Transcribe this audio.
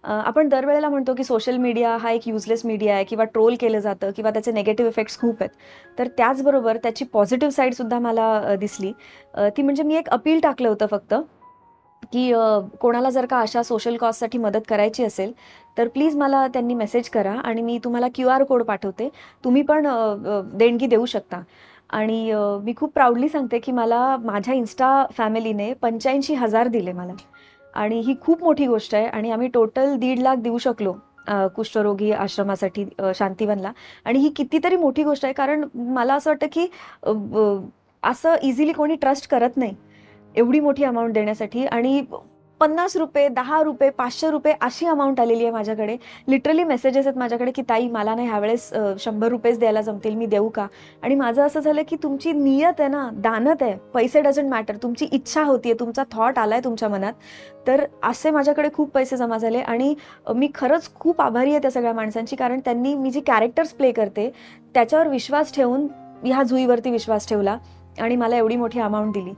आपण दरवेळेला म्हणतो की सोशल मीडिया हा एक युजलेस मीडिया आहे किंवा ट्रोल केलं जातं किंवा त्याचे निगेटिव्ह इफेक्ट्स खूप आहेत. तर त्याचबरोबर त्याची पॉझिटिव्ह साईडसुद्धा मला दिसली. ती म्हणजे मी एक अपील टाकलं होतं फक्त, की कोणाला जर का अशा सोशल कॉजसाठी मदत करायची असेल, तर प्लीज मला त्यांनी मेसेज करा आणि मी तुम्हाला क्यूआर कोड पाठवते. तुम्ही पण देणगी देऊ शकता. आणि मी खूप प्राऊडली सांगते, की मला माझ्या इन्स्टा फॅमिलीने 85,000 दिले मला. आणि ही खूप मोठी गोष्ट आहे आणि आम्ही टोटल 1.5 लाख देऊ शकलो कुष्ठरोगी आश्रमासाठी शांतिवनला. आणि ही कितीतरी मोठी गोष्ट आहे, कारण मला असं वाटतं, की असं इझिली कोणी ट्रस्ट करत नाही. एवढी मोठी अमाउंट देण्यासाठी. आणि ₹50, ₹10, ₹500 अशी अमाउंट आलेली आहे माझ्याकडे. लिटरली मेसेजेस आहेत माझ्याकडे, की "ताई मला ना ह्यावेळेस ₹100 द्यायला जमतील, मी देऊ का?" आणि माझं असं झालं, की तुमची नियत आहे ना, दानत आहे. पैसे डझंट मॅटर. तुमची इच्छा होतीये, तुमचा थॉट आलाय तुमच्या मनात. तर असे माझ्याकडे खूप पैसे जमा झाले. आणि मी खरंच खूप आभारी आहे त्या सगळ्या माणसांची, कारण त्यांनी मी जी कॅरेक्टर्स प्ले करते, त्याच्यावर विश्वास ठेवून ह्या जुईवरती विश्वास ठेवला आणि मला एवढी मोठी अमाउंट दिली.